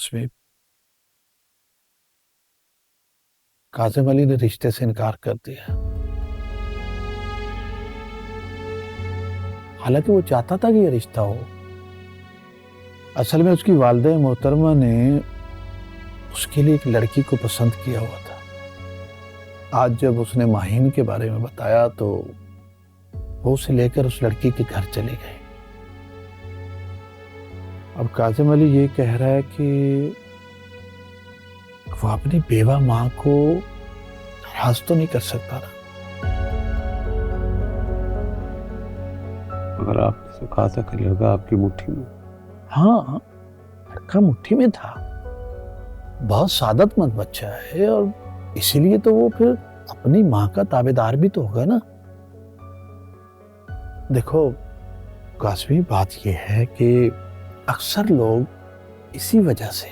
कासमी, कासिम अली ने रिश्ते से इनकार कर दिया। हालांकि वो चाहता था कि ये रिश्ता हो। असल में उसकी वालिदा मोहतरमा ने उसके लिए एक लड़की को पसंद किया हुआ था। आज जब उसने माहिन के बारे में बताया तो वो उसे लेकर उस लड़की के घर चली गई। अब कासिम अली ये कह रहा है कि वो अपनी बेवा मां को नाराज तो नहीं कर सकता ना। अगर आपने कहा था कि लड़का आपकी मुट्ठी में। हाँ, लड़का मुट्ठी में था। बहुत सादतमंद बच्चा है और इसीलिए तो वो फिर अपनी मां का ताबेदार भी तो होगा ना। देखो कासमी, बात यह है कि अक्सर लोग इसी वजह से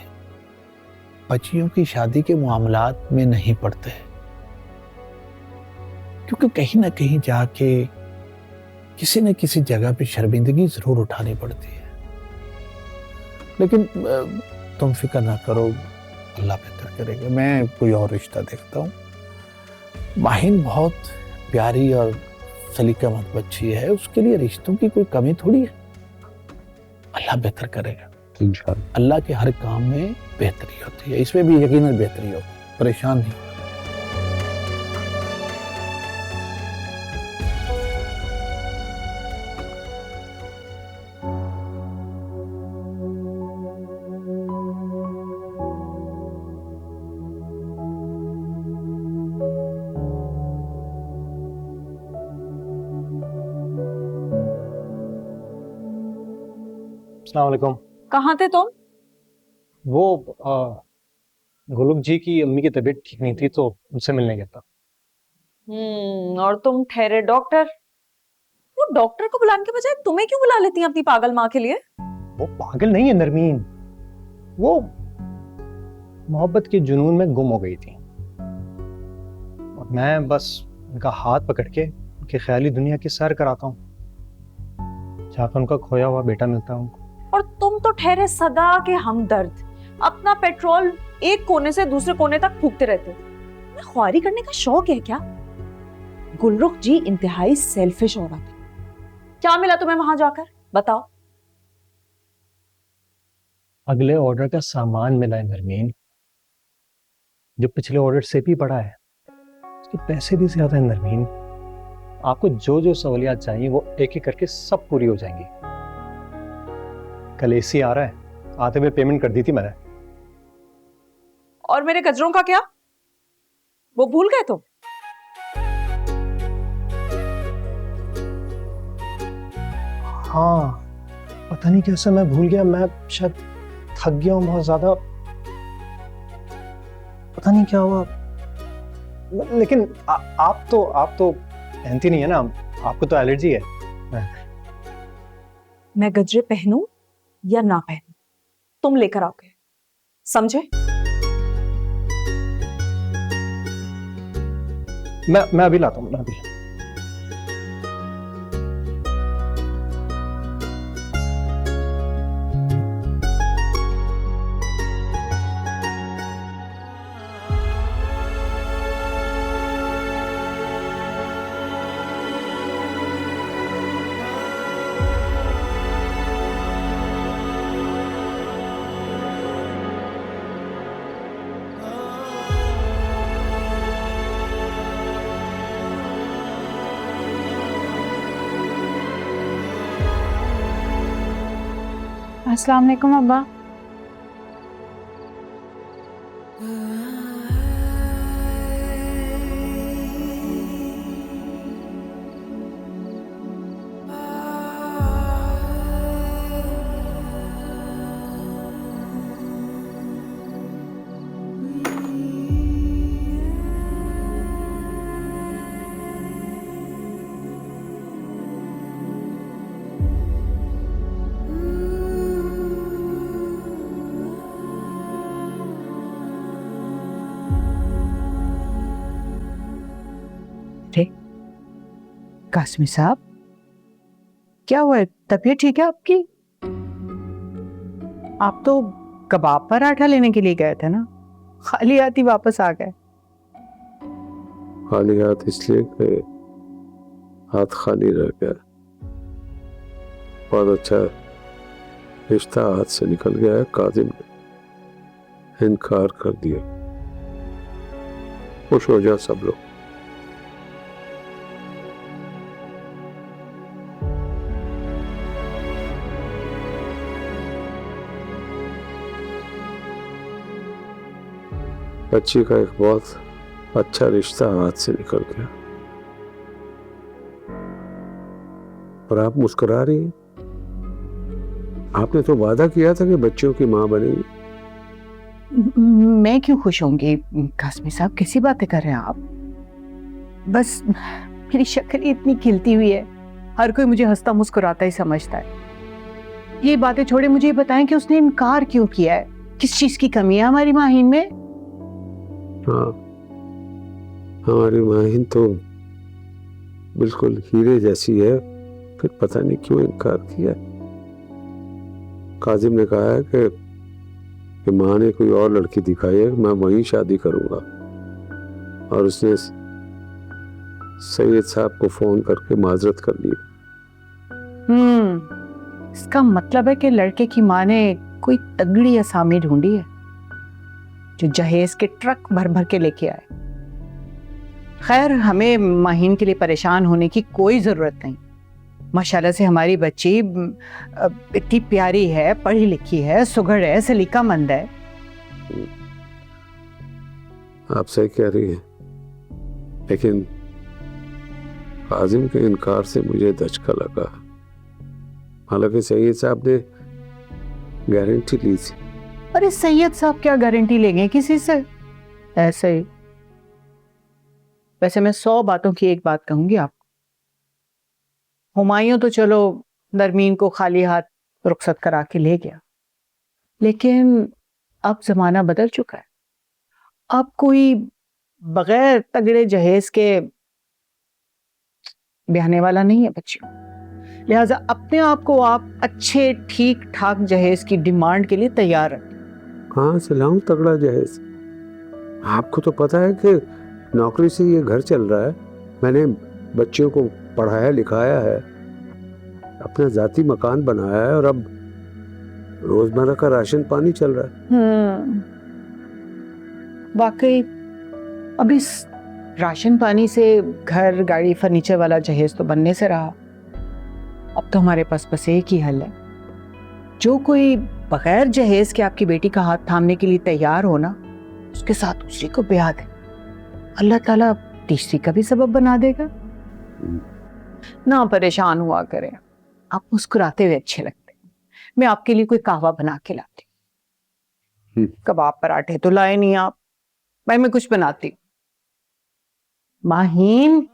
बच्चियों की शादी के मामलात में नहीं पड़ते, क्योंकि कहीं ना कहीं जाके किसी न किसी जगह पे शर्मिंदगी जरूर उठानी पड़ती है। लेकिन तुम फिक्र ना करो, अल्लाह बेहतर करेगा। मैं कोई और रिश्ता देखता हूँ। माहिन बहुत प्यारी और सलीकामंद बच्ची है, उसके लिए रिश्तों की कोई कमी थोड़ी है। अल्लाह बेहतर करेगा इंशाअल्लाह। अल्लाह के हर काम में बेहतरी होती है, इसमें भी यकीनन बेहतरी होगी, परेशान नहीं। अस्सलाम वालेकुम। कहाँ थे तुम? वो गुलुक जी की अम्मी की तबीयत ठीक नहीं थी तो उनसे मिलने गया था। और तुम ठहरे डॉक्टर। वो डॉक्टर को बुलाने के बजाय तुम्हें क्यों बुला लेती हैं अपनी पागल माँ के लिए? वो पागल नहीं है नरमीन, वो मोहब्बत के जुनून में गुम हो गई थी और मैं बस उनका हाथ पकड़ के उनकी ख्याली दुनिया की सैर कराता हूँ, जहाँ पर उनका खोया हुआ बेटा मिलता है उनको। और तुम तो ठहरे सदा के हमदर्द, अपना पेट्रोल एक कोने से दूसरे कोने तक फूकते रहते हो। तुम्हें ख्वारी करने का शौक है क्या? गुलरुख जी इंतहाई सेल्फिश औरत है। क्या मिला तुम्हें वहां जाकर, बताओ? अगले ऑर्डर का सामान मिला है नरमीन, जो पिछले ऑर्डर से भी बड़ा है, उसके पैसे भी ज्यादा है नरमीन। आपको जो जो सहूलियात चाहिए वो एक एक करके सब पूरी हो जाएंगी। कल एसी आ रहा है, आते हुए पेमेंट कर दी थी मैंने। और मेरे गजरों का क्या, वो भूल गए तुम? हाँ, पता नहीं कैसे मैं भूल गया, मैं शायद थक गया हूँ बहुत ज्यादा, पता नहीं क्या हुआ। लेकिन आप तो पहनती नहीं है ना, आपको तो एलर्जी है। मैं गजरे पहनूं या ना पहनूं, तुम लेकर आओगे, समझे? मैं अभी लाता हूँ, मैं अभी। अस्सलाम वालेकुम अब्बा। कासमी साहब, क्या हुआ है? तबीयत ठीक है आपकी? आप तो कबाब पराठा लेने के लिए गए थे ना, खाली हाथ ही वापस आ गए। खाली हाथ इसलिए कि हाथ खाली रह गया। बहुत अच्छा रिश्ता हाथ से निकल गया है। काजिम ने इनकार कर दिया। खुश हो जाओ सब लोग। बच्ची का एक बहुत अच्छा रिश्ता हाथ से निकल गया और आप मुस्कुरा रही हैं। आपने तो वादा किया था कि बच्चों की मां बनेगी। मैं क्यों खुश होंगी कासमी साहब, कैसी बातें कर रहे हैं आप? बस मेरी शक्ल ही इतनी खिलती हुई है, हर कोई मुझे हंसता मुस्कुराता ही समझता है। ये बातें छोड़े, मुझे ये बताएं कि उसने इनकार क्यों किया है? किस चीज की कमी है हमारी माहिन में? हाँ, हमारी माहिन तो बिल्कुल हीरे जैसी है, फिर पता नहीं क्यों इनकार किया। काजिम ने कहा है कि माँ ने कोई और लड़की दिखाई है, मैं वहीं शादी करूंगा। और उसने सैयद साहब को फोन करके माजरत कर ली। इसका मतलब है कि लड़के की माँ ने कोई तगड़ी असामी ढूंढी है जो जहेज के ट्रक भर भर के लेके आए। खैर, हमें माहिन के लिए परेशान होने की कोई जरूरत नहीं। माशाल्लाह से हमारी बच्ची इतनी प्यारी है, पढ़ी लिखी है, सुघड़ है, सलीकामंद है। आप सही कह रही हैं, लेकिन काजिम के इनकार से मुझे धचका लगा। हालांकि सैयद साहब ने गारंटी ली थी। अरे सैयद साहब क्या गारंटी लेंगे किसी से? ऐसे ही। वैसे मैं 100 बातों की एक बात कहूंगी आपको। हुमायूं तो चलो नरमीन को खाली हाथ रुखसत करा के ले गया, लेकिन अब जमाना बदल चुका है। अब कोई बगैर तगड़े जहेज के ब्याहने वाला नहीं है बच्चियों। लिहाजा अपने आप को आप अच्छे ठीक ठाक जहेज की डिमांड के लिए तैयार रखें। कहाँ से लाऊं तगड़ा जहेज? आपको तो पता है कि नौकरी से ये घर चल रहा है। मैंने बच्चियों को पढ़ाया लिखाया है, अपना जाती मकान बनाया है और अब रोजमर्रा का राशन पानी चल रहा है। वाकई अब इस राशन पानी से घर गाड़ी फर्नीचर वाला जहेज तो बनने से रहा। अब तो हमारे पास बस एक ही हल है। जो कोई बगैर जहेज के आपकी बेटी का हाथ थामने के लिए तैयार हो ना, उसके साथ दूसरी को ब्याह दे। अल्लाह ताला तीसरी का भी सबब बना देगा। ना परेशान हुआ करें, आप मुस्कुराते हुए अच्छे लगते हैं। मैं आपके लिए कोई कहवा बना के लाती हूँ। कबाब पराठे तो लाए नहीं आप, भाई मैं कुछ बनाती हूँ। माहीन,